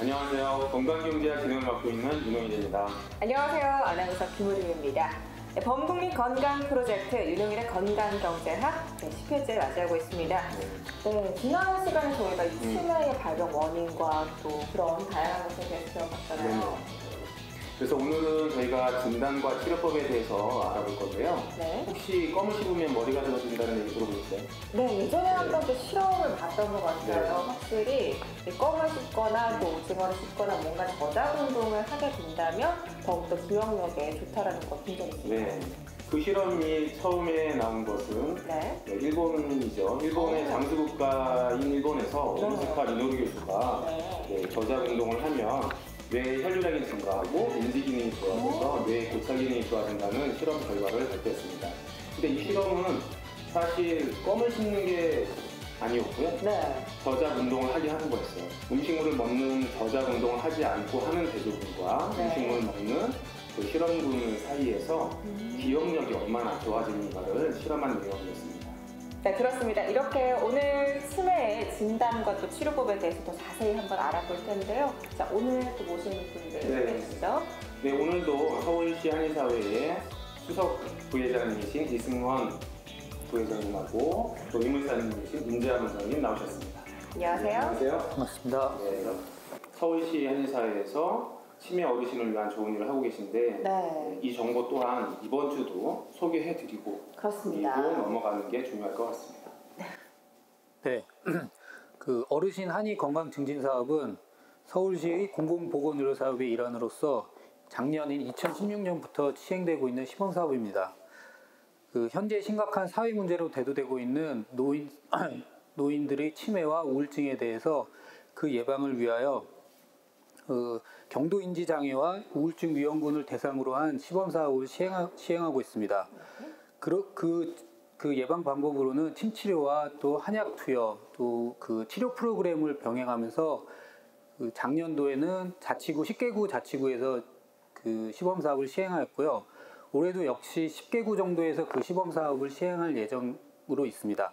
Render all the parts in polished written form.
안녕하세요. 건강경제학 진행을 맡고 있는 윤홍일입니다. 안녕하세요. 아나운서 김우림입니다. 범국민 건강 프로젝트 윤홍일의 건강경제학 10회째 맞이하고 있습니다. 네, 지난 시간에 저희가 이 치매의 발병 원인과 또 그런 다양한 것에 대해서 배워봤잖아요. 그래서 오늘은 저희가 진단과 치료법에 대해서 알아볼 건데요. 네. 혹시 껌을 씹으면 머리가 좋아진다는 얘기 들어보셨어요? 네, 예전에 한번 또 실험을 봤던 것 같아요. 네. 확실히 이 껌을 씹거나 또 오징어를 씹거나 뭔가 저작 운동을 하게 된다면 더욱더 기억력에 좋다라는 걸 본 적이 있습니다. 네. 그 실험이 처음에 나온 것은 일본이죠. 일본의 장수국가인 일본에서 오스카 리노루 교수가 저작 운동을 하면 뇌 혈류량이 증가하고 인지 기능이 좋아져서 뇌 고찰 기능이 좋아진다는 실험 결과를 발표했습니다. 근데 이 실험은 사실 껌을 씹는 게 아니었고요. 저작 운동을 하게 하는 거였어요. 음식물을 먹는 저작 운동을 하지 않고 하는 대조군과 음식물을 먹는 그 실험군 사이에서 기억력이 얼마나 좋아지는가를 실험한 내용이었습니다. 네, 그렇습니다. 이렇게 오늘 치매의 진단과 또 치료법에 대해서 더 자세히 한번 알아볼 텐데요. 자, 오늘 또 모시는 분들 계시죠? 네, 오늘도 서울시 한의사회의 수석 부회장님이신 이승원 부회장님하고 또 의무사님이신 임재환 원장님 나오셨습니다. 안녕하세요. 안녕하세요. 반갑습니다. 네, 서울시 한의사회에서 치매 어르신을 위한 좋은 일을 하고 계신데 이 정보 또한 이번 주도 소개해드리고 그리고 넘어가는 게 중요할 것 같습니다. 네, 그 어르신 한의 건강 증진 사업은 서울시의 공공보건의료 사업의 일환으로서 작년인 2016년부터 시행되고 있는 시범 사업입니다. 그 현재 심각한 사회 문제로 대두되고 있는 노인들의 치매와 우울증에 대해서 그 예방을 위하여 경도인지장애와 우울증 위험군을 대상으로 한 시범사업을 시행하고 있습니다. 그 예방 방법으로는 침치료와 또 한약 투여, 또 그 치료 프로그램을 병행하면서 그 작년도에는 10개구 자치구에서 그 시범사업을 시행하였고요. 올해도 역시 10개구 정도에서 그 시범사업을 시행할 예정으로 있습니다.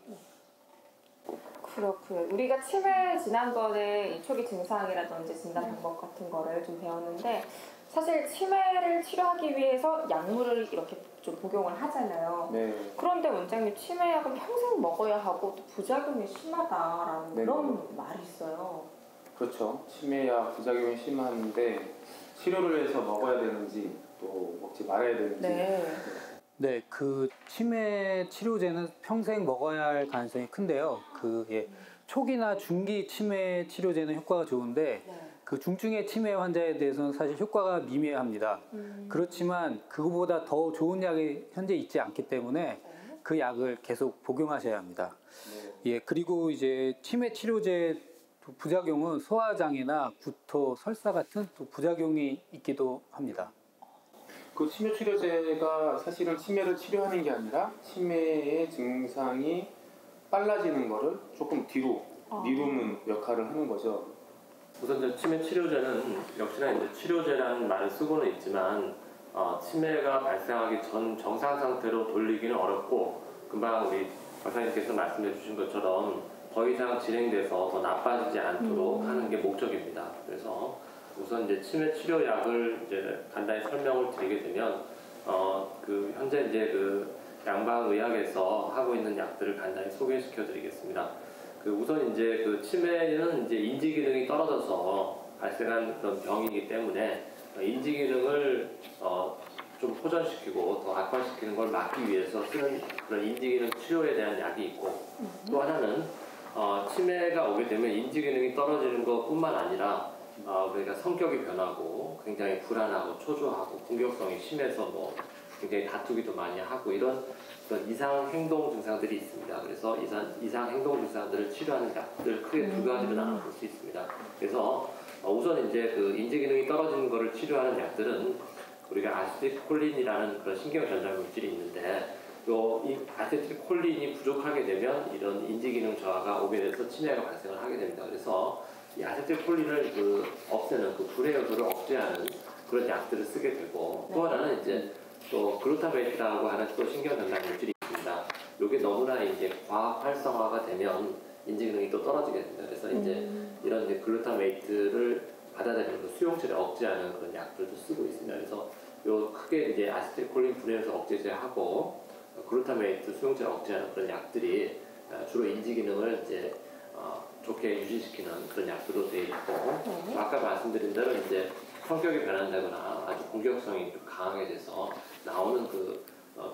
그렇고요. 우리가 치매 지난번에 이 초기 증상이라든지 진단 방법 같은 거를 좀 배웠는데 사실 치매를 치료하기 위해서 약물을 이렇게 좀 복용을 하잖아요. 그런데 원장님 치매약은 평생 먹어야 하고 또 부작용이 심하다라는 그런 말이 있어요. 그렇죠. 치매약 부작용이 심한데 치료를 해서 먹어야 되는지 또 먹지 말아야 되는지 네, 그 치매 치료제는 평생 먹어야 할 가능성이 큰데요. 초기나 중기 치매 치료제는 효과가 좋은데 그 중증의 치매 환자에 대해서는 사실 효과가 미미합니다. 그렇지만 그거보다 더 좋은 약이 현재 있지 않기 때문에 그 약을 계속 복용하셔야 합니다. 그리고 이제 치매 치료제 부작용은 소화장애나 구토, 설사 같은 또 부작용이 있기도 합니다. 그 치매 치료제가 사실은 치매를 치료하는 게 아니라 치매의 증상이 빨라지는 거를 조금 뒤로 미루는 역할을 하는 거죠. 우선 치매 치료제는 역시나 이제 치료제라는 말을 쓰고는 있지만 치매가 발생하기 전 정상 상태로 돌리기는 어렵고 금방 우리 박사님께서 말씀해 주신 것처럼 더 이상 진행돼서 더 나빠지지 않도록 하는 게 목적입니다. 그래서 우선 이제 치매 치료약을 이제 간단히 설명을 드리게 되면 현재 이제 그 양방의학에서 하고 있는 약들을 간단히 소개시켜 드리겠습니다. 우선 이제 그 치매는 이제 인지 기능이 떨어져서 발생한 그런 병이기 때문에 인지 기능을 좀 호전시키고 더 악화시키는 걸 막기 위해서 쓰는 그런 인지 기능 치료에 대한 약이 있고 또 하나는 치매가 오게 되면 인지 기능이 떨어지는 것뿐만 아니라 그러니까 성격이 변하고 굉장히 불안하고 초조하고 공격성이 심해서 뭐 굉장히 다투기도 많이 하고 이런 이상 행동 증상들이 있습니다. 그래서 이상 행동 증상들을 치료하는 약들 크게 두 가지로 나눠볼 수 있습니다. 그래서 우선 이제 그 인지 기능이 떨어지는 것을 치료하는 약들은 우리가 아세틸콜린이라는 그런 신경 전달 물질이 있는데 이 아세틸콜린이 부족하게 되면 이런 인지 기능 저하가 오게 돼서 치매가 발생을 하게 됩니다. 그래서 이 아세틸콜린을 없애는 불의 요소를 억제하는 그런 약들을 쓰게 되고 또 하나는 이제 또 글루타메이트라고 하는 또 신경 전달 물질이 있습니다. 이게 너무나 이제 과학 활성화가 되면 인지 기능이 또 떨어지게 됩니다. 그래서 이제 이런 이제 글루타메이트를 수용체를 억제하는 그런 약들도 쓰고 있습니다. 그래서 요 크게 이제 아세틸콜린 분해효소 억제제하고 글루타메이트 수용체를 억제하는 그런 약들이 주로 인지 기능을 이제 좋게 유지시키는 그런 약들로 되어 있고, 아까 말씀드린 대로 이제 성격이 변한다거나 아주 공격성이 좀 강하게 돼서 나오는 그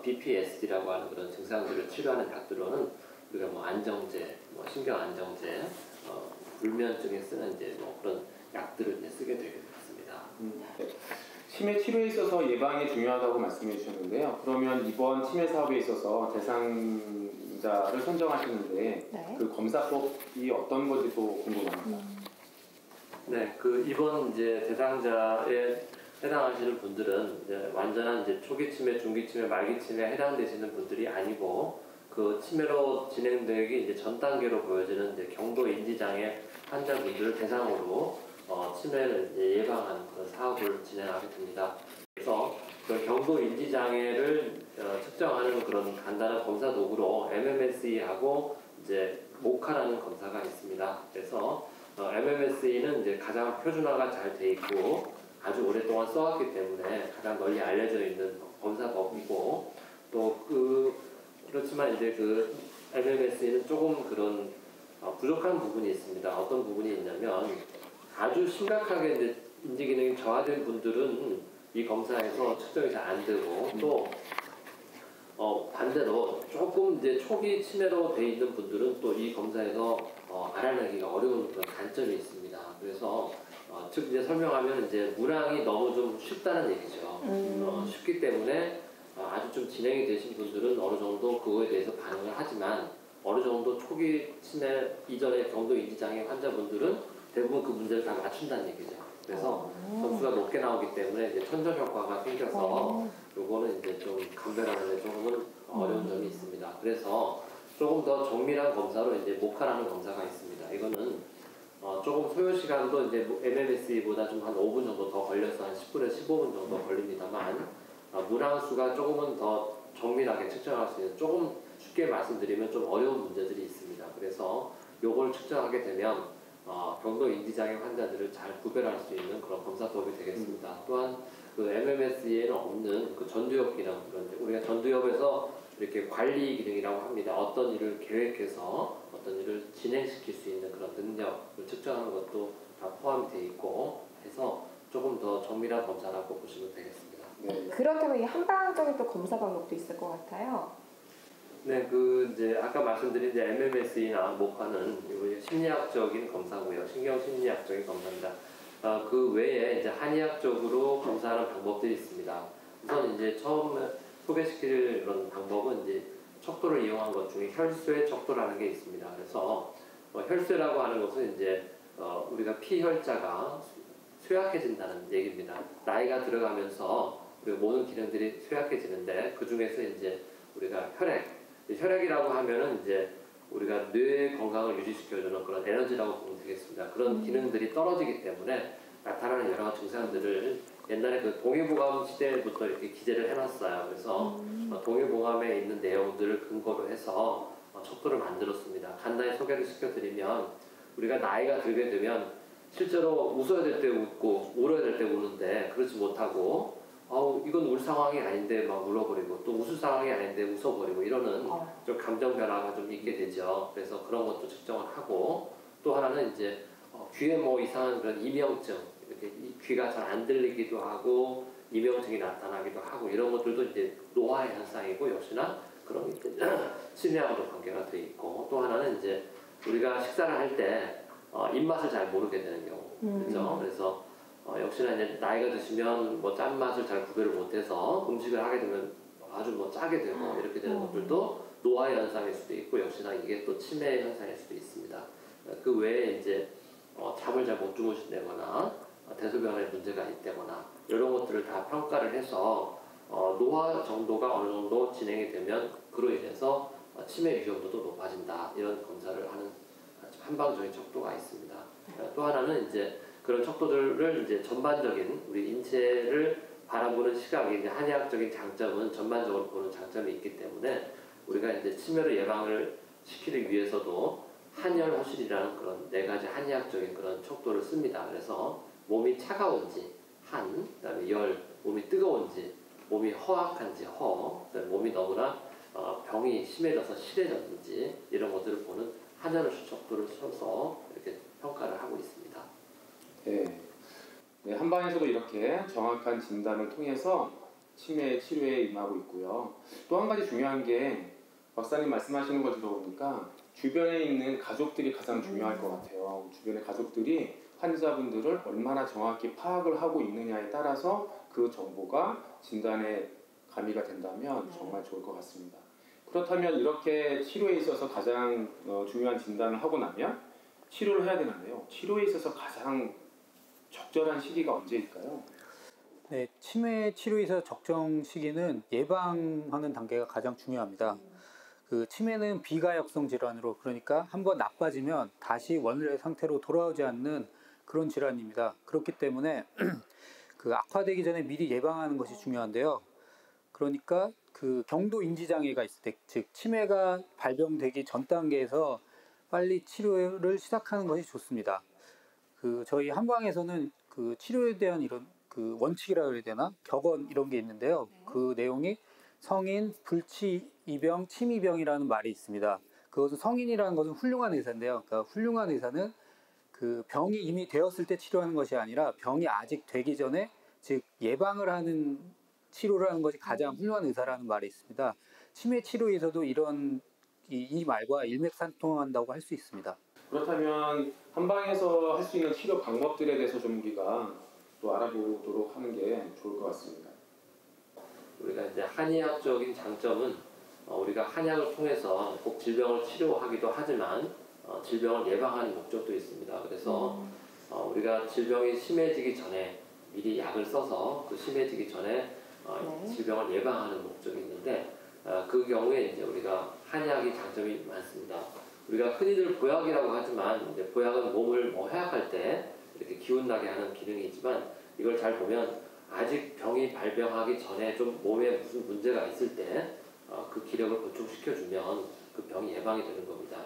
BPSD라고 하는 그런 증상들을 치료하는 약들로는 우리가 뭐 안정제, 뭐 신경 안정제, 불면증에 쓰는 이제 뭐 그런 약들을 이제 쓰게 되게 됐습니다. 치매 치료에 있어서 예방이 중요하다고 말씀해 주셨는데요. 그러면 이번 치매 사업에 있어서 대상자를 선정하시는데 네. 그 검사법이 어떤 건지도 궁금합니다. 네, 그 이번 이제 대상자에 해당하시는 분들은 이제 완전한 이제 초기 치매, 중기 치매, 말기 치매에 해당되시는 분들이 아니고, 그 치매로 진행되기 이제 전 단계로 보여지는 이제 경도 인지 장애 환자분들을 대상으로 치매를 이제 예방하는 그런 사업을 진행하게 됩니다. 그래서 그 경도 인지 장애를 측정하는 그런 간단한 검사 도구로 MMSE하고 이제 모카라는 검사가 있습니다. 그래서 MMSE는 이제 가장 표준화가 잘 돼 있고 아주 오랫동안 써왔기 때문에 가장 널리 알려져 있는 검사법이고, 또 그렇지만 이제 그 MMSE는 조금 그런 부족한 부분이 있습니다. 어떤 부분이 있냐면, 아주 심각하게 이제 인지 기능이 저하된 분들은 이 검사에서 측정이 잘 안 되고, 또 반대로 조금 이제 초기 치매로 돼 있는 분들은 또 이 검사에서 알아내기가 어려운 그런 단점이 있습니다. 그래서 즉 이제 설명하면 이제 문항이 너무 좀 쉽다는 얘기죠. 쉽기 때문에 아주 좀 진행이 되신 분들은 어느 정도 그거에 대해서 반응을 하지만, 어느 정도 초기 치매 이전의 경도 인지장애 환자분들은 대부분 그 문제를 다 맞춘다는 얘기죠. 그래서 점수가 높게 나오기 때문에 이제 천정 효과가 생겨서 요거는 이제 좀 감별하는 데 조금은 어려운 점이 있습니다. 그래서 조금 더 정밀한 검사로 이제 모카라는 검사가 있습니다. 이거는 조금 소요 시간도 이제 MMSE보다 좀 한 5분 정도 더 걸려서 한 10분에서 15분 정도 걸립니다만, 문항수가 조금은 더 정밀하게 측정할 수 있는, 조금 쉽게 말씀드리면 좀 어려운 문제들이 있습니다. 그래서 요걸 측정하게 되면 경도 인지장애 환자들을 잘 구별할 수 있는 그런 검사법이 되겠습니다. 또한 그 MMS에는 없는 그 전두엽 기능, 우리가 전두엽에서 이렇게 관리 기능이라고 합니다. 어떤 일을 계획해서 어떤 일을 진행시킬 수 있는 그런 능력을 측정하는 것도 다 포함이 되어 있고 해서 조금 더 정밀한 검사라고 보시면 되겠습니다. 네. 그렇다면 이 한방적인 또 검사 방법도 있을 것 같아요. 네, 그 이제 아까 말씀드린 이제 MMSE나 모카는 심리학적인 검사고요, 신경 심리학적인 검사입니다. 그 외에 이제 한의학적으로 검사하는 방법들이 있습니다. 우선 이제 처음 소개시킬 그런 방법은 이제 척도를 이용한 것 중에 혈소의 척도라는 게 있습니다. 그래서 혈소라고 하는 것은 이제 우리가 피혈자가 쇠약해진다는 얘기입니다. 나이가 들어가면서 우리 모든 기능들이 쇠약해지는데, 그 중에서 이제 우리가 혈액이라고 하면은 이제 우리가 뇌 건강을 유지시켜주는 그런 에너지라고 보면 되겠습니다. 그런 기능들이 떨어지기 때문에 나타나는 여러 증상들을 옛날에 그 동의보감 시대부터 이렇게 기재를 해놨어요. 그래서 동의보감에 있는 내용들을 근거로 해서 척도를 만들었습니다. 간단히 소개를 시켜드리면, 우리가 나이가 들게 되면 실제로 웃어야 될 때 웃고 울어야 될 때 우는데 그렇지 못하고, 이건 울 상황이 아닌데 막 울어버리고, 또 웃을 상황이 아닌데 웃어버리고 이러는 좀 감정 변화가 좀 있게 되죠. 그래서 그런 것도 측정을 하고, 또 하나는 이제 귀에 뭐 이상한 그런 이명증, 이렇게 귀가 잘 안 들리기도 하고 이명증이 나타나기도 하고, 이런 것들도 이제 노화의 현상이고, 역시나 그런 치매하고도 관계가 돼 있고, 또 하나는 이제 우리가 식사를 할 때 입맛을 잘 모르게 되는 경우, 그렇죠? 그래서 역시나 이제 나이가 드시면 뭐 짠맛을 잘 구별을 못해서 음식을 하게 되면 아주 뭐 짜게 되고 이렇게 되는 것들도 노화의 현상일 수도 있고, 역시나 이게 또 치매의 현상일 수도 있습니다. 그 외에 이제 잠을 잘 못 주무신다거나 대소변에 문제가 있다거나 이런 것들을 다 평가를 해서 노화 정도가 어느 정도 진행이 되면 그로 인해서 치매 위험도도 높아진다, 이런 검사를 하는 한방적인 척도가 있습니다. 또 하나는 이제 그런 척도들을 이제 전반적인 우리 인체를 바라보는 시각이, 이제 한의학적인 장점은 전반적으로 보는 장점이 있기 때문에 우리가 이제 치매를 예방을 시키기 위해서도 한열호실이라는 그런 4가지 한의학적인 그런 척도를 씁니다. 그래서 몸이 차가운지 한, 그다음에 열, 몸이 뜨거운지, 몸이 허약한지 허, 그다음에 몸이 너무나 병이 심해져서 실해졌는지 이런 것들을 보는 한여름 수척도를 써서 이렇게 평가를 하고 있습니다. 네. 네, 한방에서도 이렇게 정확한 진단을 통해서 치매 치료에 임하고 있고요. 또 한 가지 중요한 게 박사님 말씀하시는 걸 들어보니까 주변에 있는 가족들이 가장 중요할 것 같아요. 주변의 가족들이 환자분들을 얼마나 정확히 파악을 하고 있느냐에 따라서 그 정보가 진단에 가미가 된다면 정말 좋을 것 같습니다. 그렇다면 이렇게 치료에 있어서 가장 중요한 진단을 하고 나면 치료를 해야 되는데요. 치료에 있어서 가장 적절한 시기가 언제일까요? 네, 치매 치료에서 적정 시기는 예방하는 단계가 가장 중요합니다. 그 치매는 비가역성 질환으로, 그러니까 한번 나빠지면 다시 원래 상태로 돌아오지 않는 그런 질환입니다. 그렇기 때문에 그 악화되기 전에 미리 예방하는 것이 중요한데요. 그러니까 그 경도 인지 장애가 있을 때, 즉 치매가 발병되기 전 단계에서 빨리 치료를 시작하는 것이 좋습니다. 그 저희 한방에서는 그 치료에 대한 이런 그 원칙이라고 해야 되나? 격언 이런 게 있는데요. 그 내용이 성인, 불치이병, 침이병이라는 말이 있습니다. 그것은 성인이라는 것은 훌륭한 의사인데요. 그러니까 훌륭한 의사는 그 병이 이미 되었을 때 치료하는 것이 아니라 병이 아직 되기 전에, 즉 예방을 하는 치료를 하는 것이 가장 훌륭한 의사라는 말이 있습니다. 치매 치료에서도 이런 이 말과 일맥상통한다고 할 수 있습니다. 그렇다면 한방에서 할 수 있는 치료 방법들에 대해서 좀 우리가 또 알아보도록 하는 게 좋을 것 같습니다. 우리가 이제 한의학적인 장점은 우리가 한약을 통해서 꼭 질병을 치료하기도 하지만 질병을 예방하는 목적도 있습니다. 그래서 우리가 질병이 심해지기 전에 미리 약을 써서 그 심해지기 전에 질병을 예방하는 목적이 있는데 그 경우에 이제 우리가 한약이 장점이 많습니다. 우리가 흔히들 보약이라고 하지만 이제 보약은 몸을 뭐 해약할 때 이렇게 기운나게 하는 기능이 있지만 이걸 잘 보면 아직 병이 발병하기 전에 좀 몸에 무슨 문제가 있을 때 그 기력을 보충시켜주면 그 병이 예방이 되는 겁니다.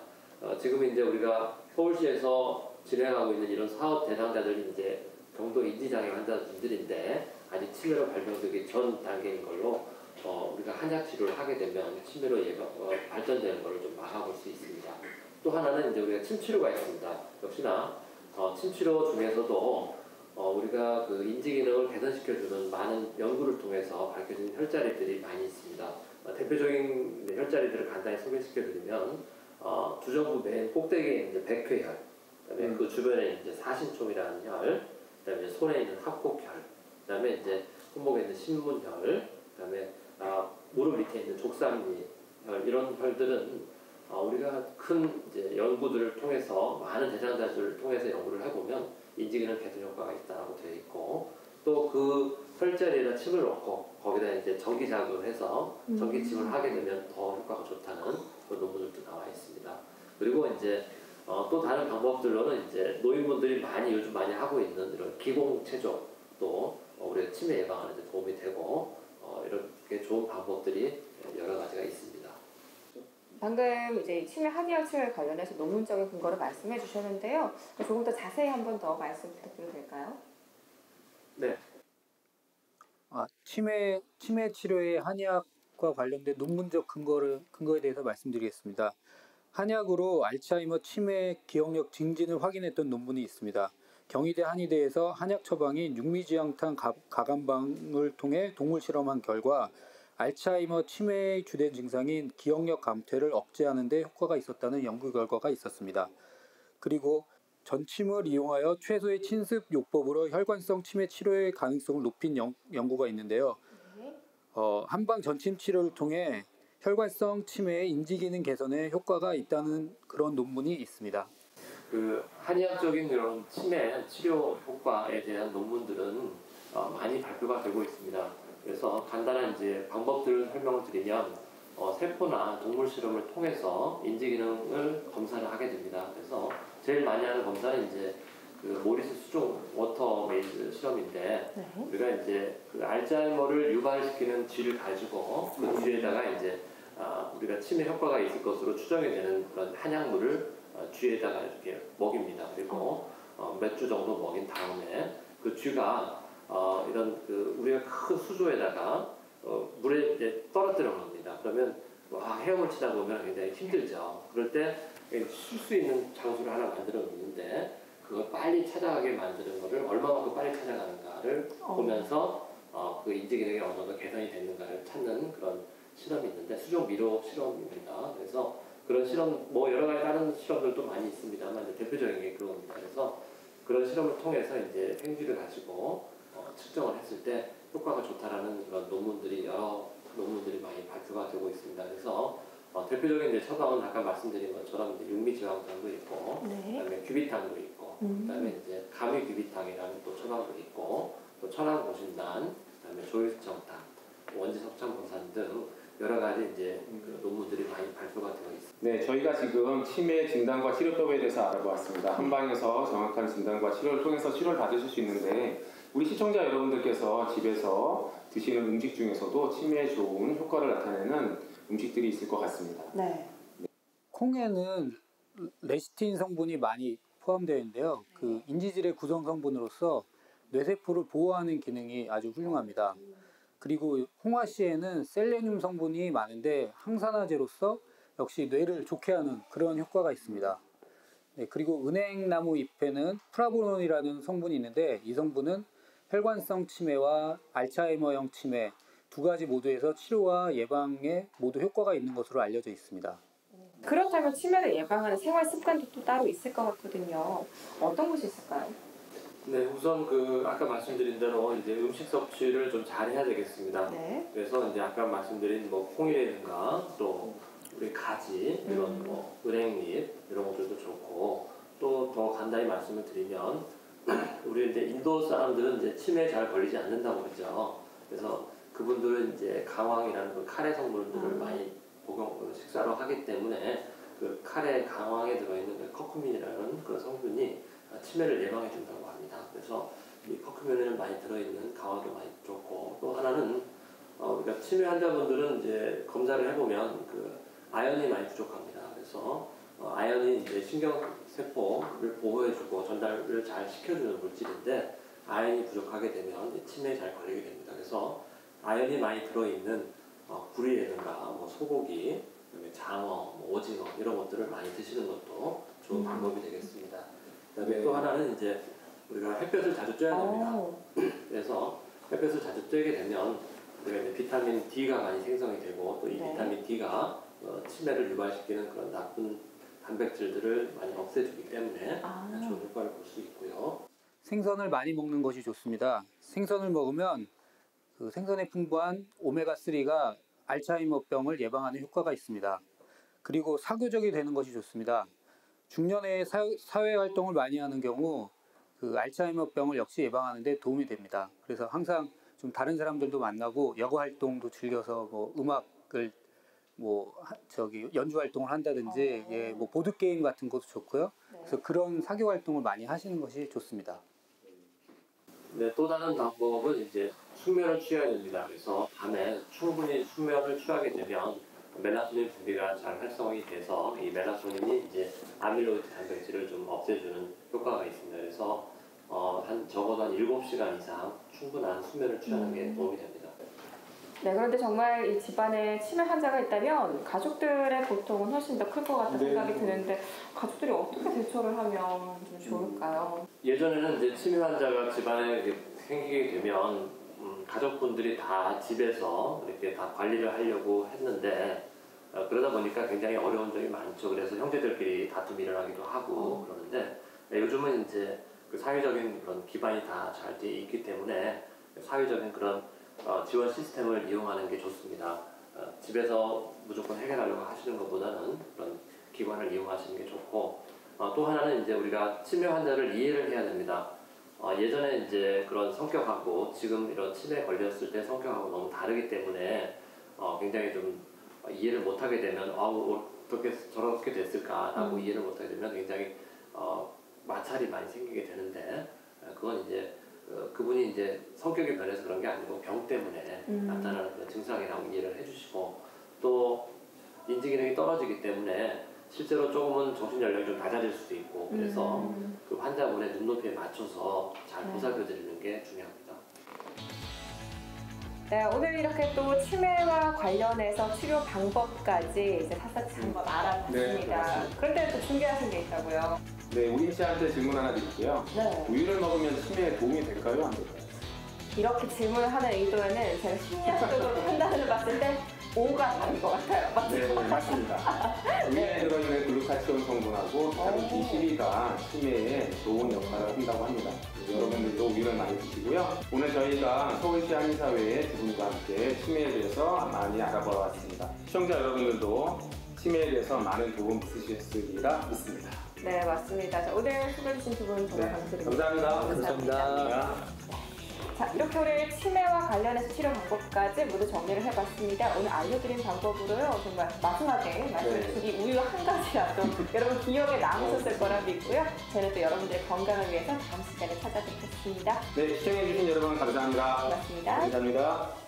지금 이제 우리가 서울시에서 진행하고 있는 이런 사업 대상자들이 이제 경도 인지장애 환자분들인데 아직 치매로 발병되기 전 단계인 걸로 우리가 한약 치료를 하게 되면 치매로 발전되는 것을 좀 막아볼 수 있습니다. 또 하나는 이제 우리가 침치료가 있습니다. 역시나 침치료 중에서도 우리가 그 인지 기능을 개선시켜주는 많은 연구를 통해서 밝혀진 혈자리들이 많이 있습니다. 대표적인 혈자리들을 간단히 소개시켜드리면 주정부 맨 꼭대기에 이제 백회혈, 그다음에 그 주변에 이제 사신총이라는 혈, 그다음에 손에 있는 합곡혈, 그다음에 이제 손목에 있는 신문혈, 그다음에 무릎 밑에 있는 족삼리혈, 이런 혈들은 우리가 큰 이제 연구들을 통해서 많은 대상자들을 통해서 연구를 해보면 인지기능 개선 효과가 있다고 되어 있고 또 그 혈자리에다 침을 넣고 거기다 이제 전기자극을 해서 전기침을 하게 되면 더 효과가 좋다는 그런 논문들도 나와 있습니다. 그리고 이제 또 다른 방법들로는 이제 노인분들이 요즘 많이 하고 있는 이런 기공체조도 우리가 치매 예방하는 데 도움이 되고 이렇게 좋은 방법들이 여러 가지가 있습니다. 방금 이제 치매 한의학 치료에 관련해서 논문적인 근거를 말씀해 주셨는데요. 조금 더 자세히 한 번 더 말씀 부탁드려도 될까요? 네. 치매 치료의 한의학과 관련된 논문적 근거에 대해서 말씀드리겠습니다. 한약으로 알츠하이머 치매 기억력 증진을 확인했던 논문이 있습니다. 경희대 한의대에서 한약 처방인 육미지향탄 가감방을 통해 동물 실험한 결과 알츠하이머 치매의 주된 증상인 기억력 감퇴를 억제하는 데 효과가 있었다는 연구 결과가 있었습니다. 그리고 전침을 이용하여 최소의 침습 요법으로 혈관성 치매 치료의 가능성을 높인 연구가 있는데요. 한방 전침 치료를 통해 혈관성 치매의 인지기능 개선에 효과가 있다는 그런 논문이 있습니다. 그 한의학적인 이런 치매 치료 효과에 대한 논문들은 많이 발표가 되고 있습니다. 그래서 간단한 이제 방법들을 설명을 드리면 세포나 동물 실험을 통해서 인지 기능을 검사를 하게 됩니다. 그래서 제일 많이 하는 검사는 이제 그 모리스 수종 워터 메이즈 실험인데 우리가 이제 그 알츠하이머를 유발시키는 쥐를 가지고 그 쥐에다가 이제 우리가 치매 효과가 있을 것으로 추정이 되는 그런 한약물을 쥐에다가 이렇게 먹입니다. 그리고 몇 주 정도 먹인 다음에 그 쥐가 이런 우리가 큰 수조에다가 물에 이제 떨어뜨려 놓습니다. 그러면 헤엄을 치다 보면 굉장히 힘들죠. 그럴 때 쉴 수 있는 장소를 하나 만들어 놓는데 그걸 빨리 찾아가게 만드는 거를 얼마만큼 빨리 찾아가는가를 보면서 그 인지 기능이 어느 정도 개선이 됐는가를 찾는 그런 실험이 있는데 수조 미로 실험입니다. 그래서 그런 실험 뭐 여러 가지 다른 실험들도 많이 있습니다만 이제 대표적인 게 그겁니다. 그래서 그런 실험을 통해서 이제 팽쥐를 가지고 측정을 했을 때 효과가 좋다라는 그런 여러 논문들이 많이 발표가 되고 있습니다. 그래서 대표적인 이제 처방은 아까 말씀드린 것처럼 이제 육미지방탕도 있고, 그다음에 귀비탕도 있고, 그다음에 이제 가미귀비탕이라는 또 처방도 있고, 또 천황고신단, 그다음에 조일성탕, 원지석창보산 등 여러 가지 이제 그 논문들이 많이 발표가 되어 있습니다. 네, 저희가 지금 치매 진단과 치료법에 대해서 알아보았습니다. 한방에서 정확한 진단과 치료를 통해서 치료를 받으실 수 있는데 우리 시청자 여러분들께서 집에서 드시는 음식 중에서도 치매에 좋은 효과를 나타내는 음식들이 있을 것 같습니다. 네. 콩에는 레시틴 성분이 많이 포함되어 있는데요. 그 인지질의 구성 성분으로서 뇌세포를 보호하는 기능이 아주 훌륭합니다. 그리고 홍화씨에는 셀레늄 성분이 많은데 항산화제로서 역시 뇌를 좋게 하는 그런 효과가 있습니다. 네, 그리고 은행나무 잎에는 프라보논이라는 성분이 있는데 이 성분은 혈관성 치매와 알츠하이머형 치매 두 가지 모두에서 치료와 예방에 모두 효과가 있는 것으로 알려져 있습니다. 그렇다면 치매를 예방하는 생활 습관도 또 따로 있을 것 같거든요. 어떤 것이 있을까요? 네, 우선 아까 말씀드린 대로 이제 음식 섭취를 좀 잘 해야 되겠습니다. 네. 그래서 이제 아까 말씀드린 뭐 콩이라든가 또 우리 가지 이런 뭐 은행잎 이런 것들도 좋고 또 더 간단히 말씀을 드리면 우리 이제 인도 사람들은 이제 치매에 잘 걸리지 않는다고 그러죠. 그래서 그분들은 이제 강황이라는 그 카레 성분들을 많이 식사로 하기 때문에 그 카레 강황에 들어있는 그 커큐민이라는 그런 성분이 치매를 예방해 준다고 합니다. 그래서 이 커큐민을 많이 들어있는 강황도 많이 좋고 또 하나는 우리가 치매 환자분들은 이제 검사를 해보면 그 아연이 많이 부족합니다. 그래서 아연이 이제 신경세포를 보호해주고 전달을 잘 시켜주는 물질인데 아연이 부족하게 되면 이제 치매에 잘 걸리게 됩니다. 그래서 아연이 많이 들어있는 굴이라든가 뭐 소고기, 그다음에 장어, 뭐 오징어 이런 것들을 많이 드시는 것도 좋은 방법이 되겠습니다. 그다음에 또 하나는 이제 우리가 햇볕을 자주 쬐야 됩니다. 그래서 햇볕을 자주 쬐게 되면 우리가 이제 비타민 D가 많이 생성이 되고 또 이 비타민 D가 치매를 유발시키는 그런 나쁜 단백질들을 많이 없애주기 때문에 좋은 효과를 볼 수 있고요. 생선을 많이 먹는 것이 좋습니다. 생선을 먹으면 그 생선에 풍부한 오메가3가 알츠하이머병을 예방하는 효과가 있습니다. 그리고 사교적이 되는 것이 좋습니다. 중년에 사회활동을 많이 하는 경우 그 알츠하이머병을 역시 예방하는 데 도움이 됩니다. 그래서 항상 좀 다른 사람들도 만나고 여가 활동도 즐겨서 뭐 음악을 연주 활동을 한다든지 뭐 보드 게임 같은 것도 좋고요. 그래서 그런 사교 활동을 많이 하시는 것이 좋습니다. 네, 또 다른 방법은 이제 숙면을 취해야 됩니다. 그래서 밤에 충분히 숙면을 취하게 되면 멜라토닌 분비가 잘 활성이 돼서 이 멜라토닌이 이제 아밀로이드 단백질을 좀 없애주는 효과가 있습니다. 그래서 적어도 한 7시간 이상 충분한 수면을 취하는 게 도움이 됩니다. 네, 그런데 정말 이 집안에 치매 환자가 있다면 가족들의 고통은 훨씬 더 클 것 같다는 생각이 드는데 가족들이 어떻게 대처를 하면 좀 좋을까요? 예전에는 이제 치매 환자가 집안에 생기게 되면 가족분들이 다 집에서 이렇게 다 관리를 하려고 했는데 그러다 보니까 굉장히 어려운 점이 많죠. 그래서 형제들끼리 다툼이 일어나기도 하고 그러는데 요즘은 이제 그 사회적인 그런 기반이 다 잘 돼 있기 때문에 사회적인 그런 지원 시스템을 이용하는 게 좋습니다. 집에서 무조건 해결하려고 하시는 것보다는 그런 기관을 이용하시는 게 좋고 또 하나는 이제 우리가 치매 환자를 이해를 해야 됩니다. 예전에 이제 그런 성격하고 지금 이런 치매에 걸렸을 때 성격하고 너무 다르기 때문에 굉장히 좀 이해를 못하게 되면 어떻게 저렇게 됐을까라고 이해를 못하게 되면 굉장히 마찰이 많이 생기게 되는데 그건 이제 그분이 이제 성격이 변해서 그런 게 아니고 병 때문에 나타나는 그런 증상이라고 이해를 해주시고 또 인지 기능이 떨어지기 때문에 실제로 조금은 정신 연령이 좀 낮아질 수도 있고 그래서 그 환자분의 눈높이에 맞춰서 잘 보살펴 드리는 게 게 중요합니다. 네, 오늘 이렇게 또 치매와 관련해서 치료 방법까지 이제 샅샅이 한번 알아봤습니다. 네, 그런데 또 준비하신 게 있다고요? 네, 우린 씨한테 질문 하나 드릴게요. 네. 우유를 먹으면 치매에 도움이 될까요? 안 될까요? 이렇게 질문을 하는 의도에는 제가 심리학적으로 판단을 봤을 때 O가 다른 것 같아요. 맞죠? 네, 맞습니다. 우유에 들어있는 글루타치온 성분하고 비타민 B12가 치매에 좋은 역할을 한다고 합니다. 여러분들도 우유를 많이 드시고요. 오늘 저희가 서울시 한의사회의 두 분과 함께 치매에 대해서 많이 알아보러 왔습니다. 시청자 여러분들도 치매에 대해서 많은 도움 있으셨으리라 믿습니다. 네, 맞습니다. 자, 오늘 소개해주신 두 분 정말 감사드립니다. 감사합니다. 자, 이렇게 우리 치매와 관련해서 치료 방법까지 모두 정리를 해봤습니다. 오늘 알려드린 방법으로요, 정말 마지막에 말씀드린 우유 한 가지라도 여러분 기억에 남으셨을 거라 믿고요. 저는 또 여러분들의 건강을 위해서 다음 시간에 찾아뵙겠습니다. 네, 시청해주신 여러분 감사합니다. 고맙습니다. 감사합니다.